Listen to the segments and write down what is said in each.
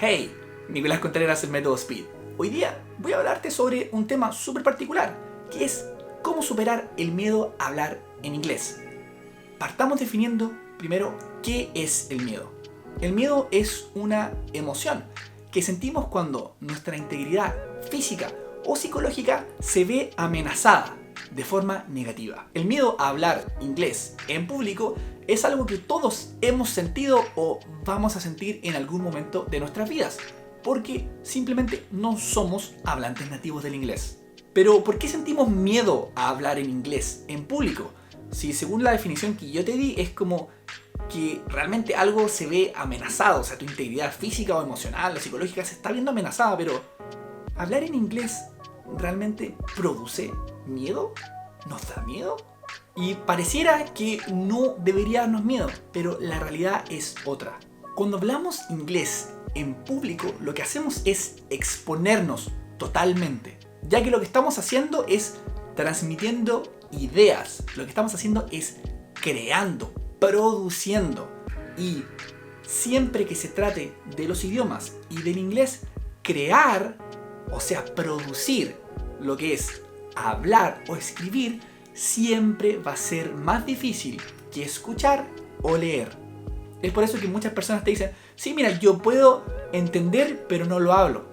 Hey, Nicolás Contreras, el método Speed. Hoy día voy a hablarte sobre un tema súper particular, que es cómo superar el miedo a hablar en inglés. Partamos definiendo primero qué es el miedo. El miedo es una emoción que sentimos cuando nuestra integridad física o psicológica se ve amenazada de forma negativa. El miedo a hablar inglés en público es algo que todos hemos sentido o vamos a sentir en algún momento de nuestras vidas, porque simplemente no somos hablantes nativos del inglés. Pero ¿por qué sentimos miedo a hablar en inglés en público? Si según la definición que yo te di es como que realmente algo se ve amenazado, o sea, tu integridad física o emocional o psicológica se está viendo amenazada, pero ¿hablar en inglés realmente produce miedo? ¿Nos da miedo? Y pareciera que no debería darnos miedo, pero la realidad es otra. Cuando hablamos inglés en público, lo que hacemos es exponernos totalmente, ya que lo que estamos haciendo es transmitiendo ideas, lo que estamos haciendo es creando, produciendo. Y siempre que se trate de los idiomas y del inglés, crear, o sea, producir lo que es hablar o escribir, siempre va a ser más difícil que escuchar o leer. Es por eso que muchas personas te dicen, sí, mira, yo puedo entender, pero no lo hablo.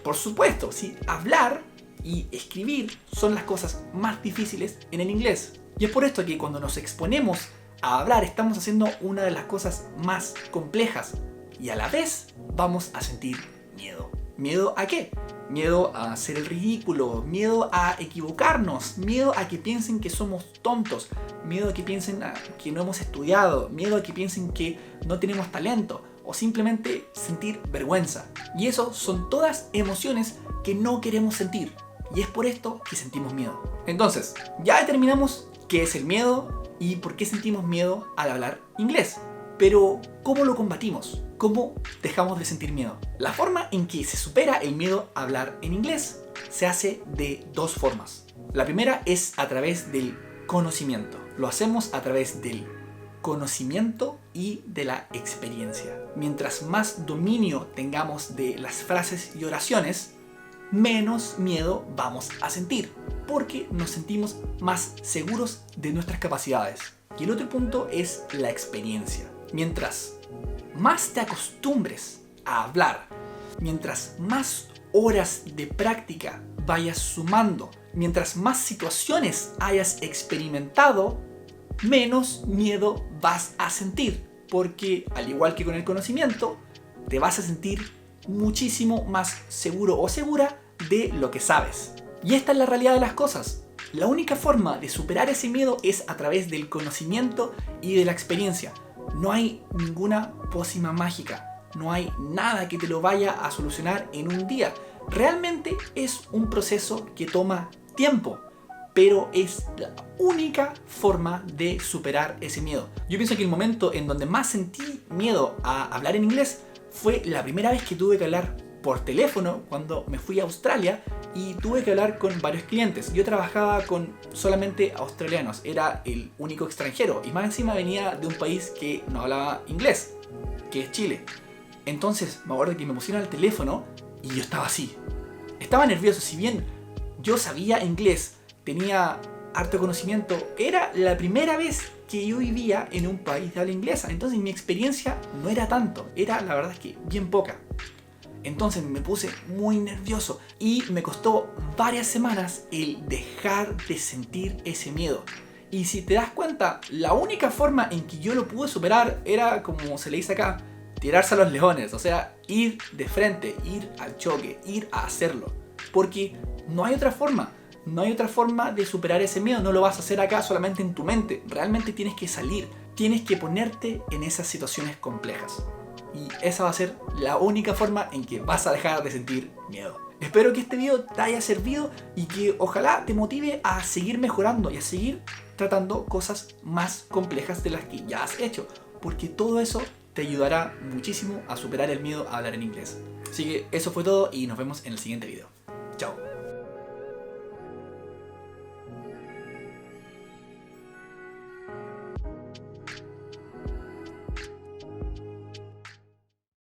Por supuesto, sí, hablar y escribir son las cosas más difíciles en el inglés. Y es por esto que cuando nos exponemos a hablar estamos haciendo una de las cosas más complejas y a la vez vamos a sentir miedo. ¿Miedo a qué? Miedo a hacer el ridículo, miedo a equivocarnos, miedo a que piensen que somos tontos, miedo a que piensen que no hemos estudiado, miedo a que piensen que no tenemos talento o simplemente sentir vergüenza. Y eso son todas emociones que no queremos sentir y es por esto que sentimos miedo. Entonces, ya determinamos qué es el miedo y por qué sentimos miedo al hablar inglés. Pero, ¿cómo lo combatimos? ¿Cómo dejamos de sentir miedo? La forma en que se supera el miedo a hablar en inglés se hace de dos formas. La primera es a través del conocimiento. Lo hacemos a través del conocimiento y de la experiencia. Mientras más dominio tengamos de las frases y oraciones, menos miedo vamos a sentir, porque nos sentimos más seguros de nuestras capacidades. Y el otro punto es la experiencia. Mientras más te acostumbres a hablar, mientras más horas de práctica vayas sumando, mientras más situaciones hayas experimentado, menos miedo vas a sentir, porque al igual que con el conocimiento, te vas a sentir muchísimo más seguro o segura de lo que sabes. Y esta es la realidad de las cosas. La única forma de superar ese miedo es a través del conocimiento y de la experiencia. No hay ninguna pócima mágica, no hay nada que te lo vaya a solucionar en un día. Realmente es un proceso que toma tiempo, pero es la única forma de superar ese miedo. Yo pienso que el momento en donde más sentí miedo a hablar en inglés fue la primera vez que tuve que hablar por teléfono cuando me fui a Australia y tuve que hablar con varios clientes. Yo trabajaba con solamente australianos, era el único extranjero y más encima venía de un país que no hablaba inglés, que es Chile. Entonces me acuerdo que me pusieron al teléfono y yo estaba así. Estaba nervioso, si bien yo sabía inglés, tenía harto conocimiento, era la primera vez que yo vivía en un país de habla inglesa, entonces mi experiencia no era tanto, era la verdad es que bien poca. Entonces me puse muy nervioso y me costó varias semanas el dejar de sentir ese miedo. Y si te das cuenta, la única forma en que yo lo pude superar era, como se le dice acá, tirarse a los leones, o sea, ir de frente, ir al choque, ir a hacerlo. Porque no hay otra forma. No hay otra forma de superar ese miedo, no lo vas a hacer acá solamente en tu mente, realmente tienes que salir, tienes que ponerte en esas situaciones complejas. Y esa va a ser la única forma en que vas a dejar de sentir miedo. Espero que este video te haya servido y que ojalá te motive a seguir mejorando y a seguir tratando cosas más complejas de las que ya has hecho, porque todo eso te ayudará muchísimo a superar el miedo a hablar en inglés. Así que eso fue todo y nos vemos en el siguiente video.